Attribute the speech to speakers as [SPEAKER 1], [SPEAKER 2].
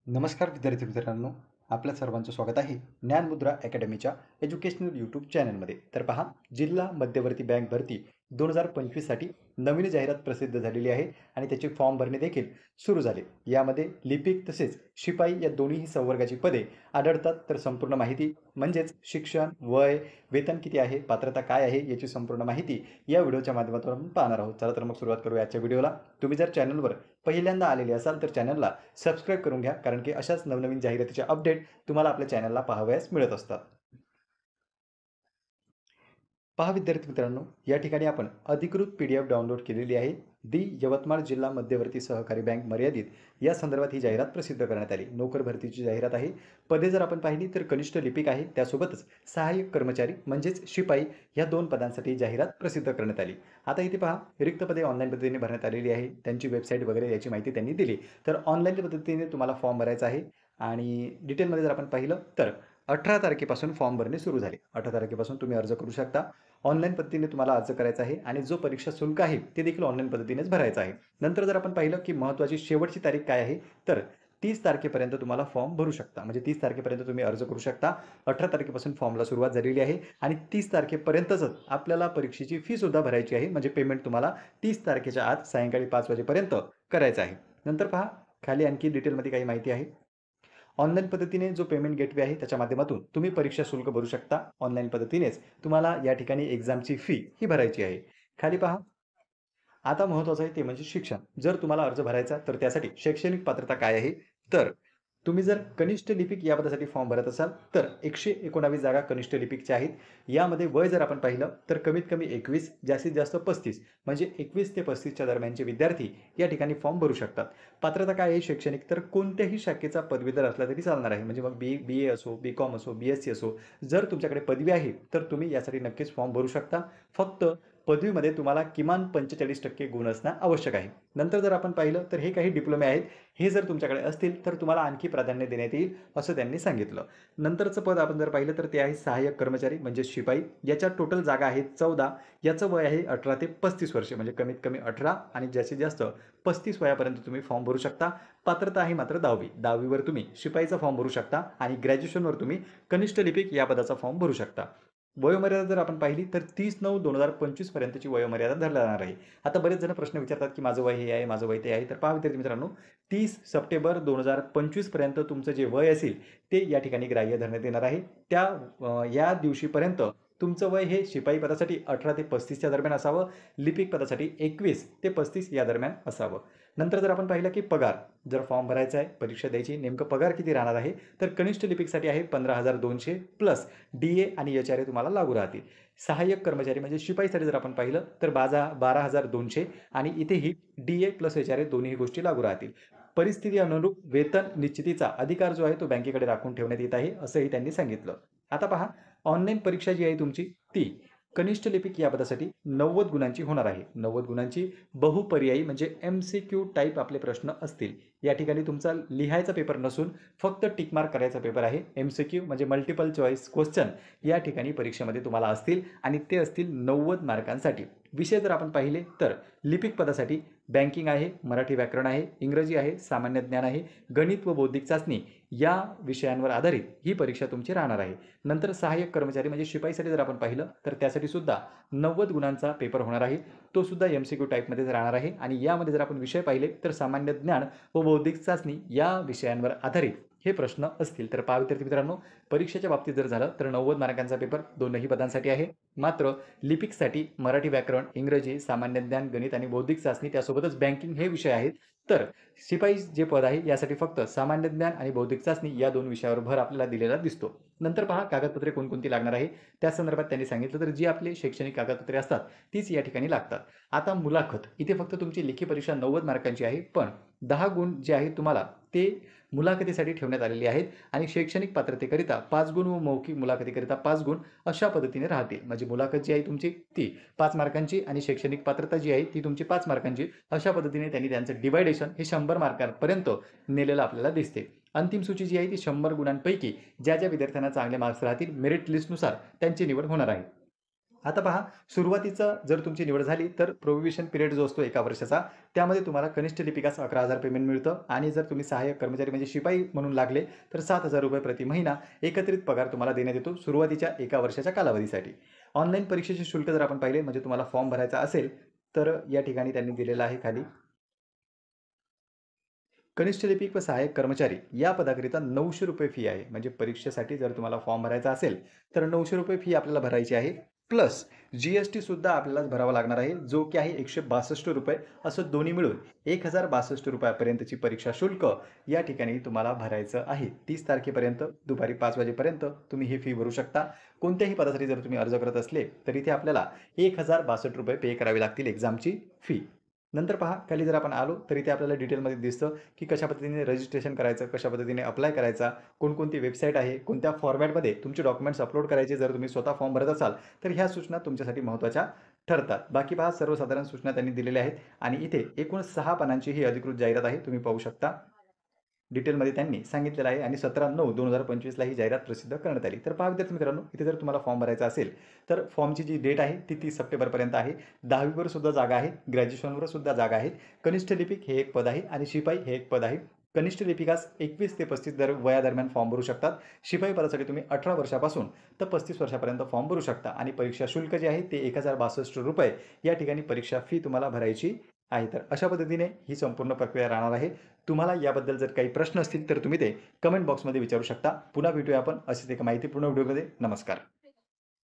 [SPEAKER 1] नमस्कार विद्यार्थी मित्रांनो, आपल्या सर्वांचं स्वागत आहे ज्ञानमुद्रा अकॅडमीच्या एज्युकेशनल यूट्यूब चॅनलमध्ये. तर पहा, जिल्हा मध्यवर्ती बँक भरती 2025साठी नवीन जाहिरात प्रसिद्ध झालेली आहे आणि त्याचे फॉर्म भरणे देखील सुरू झाले. यामध्ये लिपिक तसेच शिपाई या दोन्हीही संवर्गाची पदे आढळतात. तर संपूर्ण माहिती म्हणजेच शिक्षण, वय, वेतन किती आहे, पात्रता काय आहे याची संपूर्ण माहिती या व्हिडिओच्या माध्यमातून आपण पाहणार आहोत. चला तर मग सुरुवात करूया आजच्या व्हिडिओला. तुम्ही जर चॅनलवर पहिल्यांदा आलेले असाल तर चॅनलला सबस्क्राईब करून घ्या, कारण की अशाच नवनवीन जाहिरातीचे अपडेट तुम्हाला आपल्या चॅनलला पाहावयास मिळत असतात. पहा विद्यार्थी मित्रांनो, या ठिकाणी आपण अधिकृत PDF डाउनलोड केलेली आहे. यवतमाळ जिल्हा मध्यवर्ती सहकारी बँक मर्यादित या संदर्भात ही जाहिरात प्रसिद्ध करण्यात आली. नोकर भरतीची जाहिरात आहे. पदे जर आपण पाहिली तर कनिष्ठ लिपिक आहे, त्यासोबतच सहाय्यक कर्मचारी म्हणजेच शिपाई या 2 पदांसाठी जाहिरात प्रसिद्ध करण्यात आली. आता इथे पहा, रिक्त पदे ऑनलाईन पद्धतीने भरण्यात आलेली आहे. त्यांची वेबसाईट वगैरे याची माहिती त्यांनी दिली. तर ऑनलाईन पद्धतीने तुम्हाला फॉर्म भरायचा आहे आणि डिटेलमध्ये जर आपण पाहिलं तर 18 तारखेपासून फॉर्म भरणे सुरू झाले. 18 तारखेपासून तुम्ही अर्ज करू शकता. ऑनलाईन पद्धतीने तुम्हाला अर्ज करायचा आहे आणि जो परीक्षा शुल्क आहे ते देखील ऑनलाईन पद्धतीनेच भरायचं आहे. नंतर जर आपण पाहिलं की महत्त्वाची शेवटची तारीख काय आहे, तर 30 तारखेपर्यंत तुम्हाला फॉर्म भरू शकता. म्हणजे 30 तारखेपर्यंत तुम्ही अर्ज करू शकता. 18 तारखेपासून फॉर्मला सुरुवात झालेली आहे आणि 30 तारखेपर्यंतच आपल्याला परीक्षेची फीसुद्धा भरायची आहे. म्हणजे पेमेंट तुम्हाला 30 तारखेच्या आत सायंकाळी 5 वाजेपर्यंत करायचं आहे. नंतर पहा, खाली आणखी डिटेलमध्ये काही माहिती आहे. ऑनलाईन पद्धतीने जो पेमेंट गेटवे आहे त्याच्या माध्यमातून तुम्ही परीक्षा शुल्क भरू शकता. ऑनलाईन पद्धतीनेच तुम्हाला या ठिकाणी एक्झामची फी ही भरायची आहे. खाली पहा, आता महत्त्वाचं आहे ते म्हणजे शिक्षण. जर तुम्हाला अर्ज भरायचा तर त्यासाठी शैक्षणिक पात्रता काय आहे? तर तुम्ही जर कनिष्ठ लिपिक या पदासाठी फॉर्म भरत असाल तर 119 जागा कनिष्ठ लिपिकच्या आहेत. यामध्ये वय जर आपण पाहिलं तर कमीत कमी 21, जास्तीत जास्त 35, म्हणजे 21 ते 35च्या दरम्यानचे विद्यार्थी या ठिकाणी फॉर्म भरू शकतात. पात्रता काय आहे शैक्षणिक? तर कोणत्याही शाखेचा पदवीधर असला तरी चालणार आहे. म्हणजे मग BA असो, BCom असो, BSc असो, जर तुमच्याकडे पदवी आहे तर तुम्ही यासाठी नक्कीच फॉर्म भरू शकता. फक्त पदवीमध्ये तुम्हाला किमान 45% गुण असणं आवश्यक आहे. नंतर जर आपण पाहिलं तर हे काही डिप्लोमे आहेत. हे जर तुमच्याकडे असतील तर तुम्हाला आणखी प्राधान्य देण्यात येईल असं त्यांनी सांगितलं. नंतरचं पद आपण जर पाहिलं तर ते आहे सहाय्यक कर्मचारी म्हणजे शिपाई. याच्या टोटल जागा आहेत 14. याचं वय आहे 18 ते 35 वर्षे, म्हणजे कमीत कमी 18 आणि जास्तीत जास्त 35 वयापर्यंत तुम्ही फॉर्म भरू शकता. पात्रता आहे मात्र 10वी. 10वीवर तुम्ही शिपाईचा फॉर्म भरू शकता आणि ग्रॅज्युएशनवर तुम्ही कनिष्ठ लिपिक या पदाचा फॉर्म भरू शकता. वयोमर्यादा जर आपण पाहिली तर 30/9/2025 पर्यंतची वयोमर्यादा धरली जाणार आहे. आता बरेच जण प्रश्न विचारतात की माझं वय हे आहे, माझं वय ते आहे. तर पहा विद्यार्थी मित्रांनो, 30 सप्टेंबर 2025 पर्यंत तुमचं जे वय असेल ते या ठिकाणी ग्राह्य धरण्यात येणार आहे. या दिवशीपर्यंत तुमचं वय हे शिपाई पदासाठी 18 ते 35च्या दरम्यान असावं, लिपिक पदासाठी 21 ते 35 या दरम्यान असावं. नंतर जर आपण पाहिलं की पगार, जर फॉर्म भरायचा आहे, परीक्षा द्यायची, नेमकं पगार किती राहणार आहे, तर कनिष्ठ लिपिकसाठी आहे 15,200 प्लस DA आणि HRA तुम्हाला लागू राहतील. सहाय्यक कर्मचारी म्हणजे शिपाईसाठी जर आपण पाहिलं तर 12,200 आणि इथेही DA प्लस HRA दोन्ही गोष्टी लागू राहतील. परिस्थिती अनुरूप वेतन निश्चितीचा अधिकार जो आहे तो बँकेकडे राखून ठेवण्यात येत आहे, असंही त्यांनी सांगितलं. आता पहा, ऑनलाईन परीक्षा जी आहे तुमची ती कनिष्ठ लिपिक या पदासाठी 90 गुणांची होणार आहे. 90 गुणांची बहुपर्यायी म्हणजे MCQ टाईप आपले प्रश्न असतील. या ठिकाणी तुमचा लिहायचा पेपर नसून फक्त टिक मार्क करायचा पेपर आहे. MCQ म्हणजे मल्टिपल चॉईस क्वेश्चन या ठिकाणी परीक्षेमध्ये तुम्हाला असतील आणि ते असतील 90 मार्कांसाठी. विषय जर आपण पाहिले तर लिपिक पदासाठी बँकिंग आहे, मराठी व्याकरण आहे, इंग्रजी आहे, सामान्य ज्ञान आहे, गणित व बौद्धिक चाचणी या विषयांवर आधारित ही परीक्षा तुमची राहणार आहे. नंतर सहाय्यक कर्मचारी म्हणजे शिपाईसाठी जर आपण पाहिलं तर त्यासाठी सुद्धा 90 गुणांचा पेपर होणार आहे. तो सुद्धा MCQ टाईपमध्येच राहणार आहे आणि यामध्ये जर आपण विषय पाहिले तर सामान्य ज्ञान व बौद्धिक चाचणी या विषयांवर आधारित हे प्रश्न असतील. तर पहा विद्यार्थी मित्रांनो, परीक्षेच्या बाबतीत जर झालं तर 90 मार्कांचा पेपर दोनही पदांसाठी आहे. मात्र लिपिकसाठी मराठी व्याकरण, इंग्रजी, सामान्य ज्ञान, गणित आणि बौद्धिक चाचणी त्यासोबतच बँकिंग हे विषय आहेत. तर शिपाई जे पद आहे यासाठी फक्त सामान्य ज्ञान आणि बौद्धिक चाचणी या 2 विषयावर भर आपल्याला दिलेला दिसतो. नंतर पहा, कागदपत्रे कोणकोणती लागणार आहे त्या संदर्भात त्यांनी सांगितलं. तर जी आपली शैक्षणिक कागदपत्रे असतात तीच या ठिकाणी लागतात. आता मुलाखत, इथे फक्त तुमची लेखी परीक्षा 90 मार्कांची आहे, पण 10 गुण जे आहेत तुम्हाला ते मुलाखतीसाठी ठेवण्यात आलेले आहेत आणि शैक्षणिक पात्रतेकरिता 5 गुण व मौखिक मुलाखतीकरिता 5 गुण अशा पद्धतीने राहतील. म्हणजे मुलाखत जी आहे तुमची ती 5 मार्कांची आणि शैक्षणिक पात्रता जी आहे ती तुमची 5 मार्कांची. अशा पद्धतीने त्यांनी त्यांचं डिवायडेशन हे 100 मार्कांपर्यंत नेलेलं आपल्याला दिसते. अंतिम सूची जी आहे ती 100 गुणांपैकी ज्या विद्यार्थ्यांना चांगले मार्क्स राहतील मेरिट लिस्टनुसार त्यांची निवड होणार आहे. आता पहा, सुरुवातीचं जर तुमची निवड झाली, तर प्रोहिबिशन पिरियड जो असतो 1 वर्षाचा, त्यामध्ये तुम्हाला कनिष्ठ लिपिकास 11,000 पेमेंट मिळतं आणि जर तुम्ही सहाय्यक कर्मचारी म्हणजे शिपाई म्हणून लागले, तर ₹7,000 प्रति महिना एकत्रित पगार तुम्हाला देण्यात येतो सुरुवातीच्या 1 वर्षाच्या कालावधीसाठी. ऑनलाईन परीक्षेचे शुल्क जर आपण पाहिले, म्हणजे तुम्हाला फॉर्म भरायचा असेल, तर या ठिकाणी त्यांनी दिलेलं आहे खाली. कनिष्ठ लिपिक व सहाय्यक कर्मचारी या पदाकरिता ₹900 फी आहे. म्हणजे परीक्षेसाठी जर तुम्हाला फॉर्म भरायचा असेल, तर ₹900 फी आपल्याला भरायची आहे. प्लस जी-एस-टी सुद्धा आपल्याला भरावा लागणार आहे, जो की आहे ₹162. असं दोन्ही मिळून ₹1,062 पर्यंतची परीक्षा शुल्क या ठिकाणी तुम्हाला भरायचं आहे. 30 तारखेपर्यंत दुपारी 5 वाजेपर्यंत तुम्ही ही फी भरू शकता. कोणत्याही पदासाठी जर तुम्ही अर्ज करत असले, तर इथे आपल्याला ₹1,062 पे करावे लागतील एक्झामची फी. नंतर पहा, खाली जर आपण आलो, तर इथे आपल्याला डिटेलमध्ये दिसतं, की कशा पद्धतीने रजिस्ट्रेशन करायचं, कशा पद्धतीने अप्लाय करायचा, कोणकोणती वेबसाईट आहे, कोणत्या फॉर्मॅटमध्ये तुमचे डॉक्युमेंट्स अपलोड करायचे जर तुम्ही स्वतः फॉर्म भरत असाल, तर ह्या सूचना तुमच्यासाठी महत्त्वाच्या ठरतात. बाकी पहा, सर्वसाधारण सूचना त्यांनी दिलेल्या आहेत आणि इथे एकूण 6 पानांची ही अधिकृत जाहिरात आहे. तुम्ही पाहू शकता. डिटेलमध्ये त्यांनी सांगितलेलं आहे आणि 17/9/2025 ही जाहिरात प्रसिद्ध करण्यात आली. तर पहा विद्यार्थी मित्रांनो, इथे जर तुम्हाला फॉर्म भरायचा असेल, तर फॉर्मची जी डेट आहे ती 30 सप्टेंबरपर्यंत आहे. 10वी सुद्धा जागा आहेत, ग्रॅज्युएशनवर सुद्धा जागा आहेत. कनिष्ठ लिपिक हे एक पद आहे आणि शिपाई हे एक पद आहे. कनिष्ठ लिपिकास 21 ते 35 वयादरम्यान फॉर्म भरू शकतात. शिपाई पदासाठी तुम्ही 18 वर्षापासून तर 35 वर्षापर्यंत फॉर्म भरू शकता आणि परीक्षा शुल्क जे आहे ते ₹1,062 या ठिकाणी परीक्षा फी तुम्हाला भरायची आहे. तर अशा पद्धतीने ही संपूर्ण प्रक्रिया राहणार आहे. तुम्हाला याबद्दल जर काही प्रश्न असतील तर तुम्ही ते कमेंट बॉक्समध्ये विचारू शकता. पुन्हा भेटूया आपण अशीच एक माहितीपूर्ण व्हिडिओमध्ये. नमस्कार.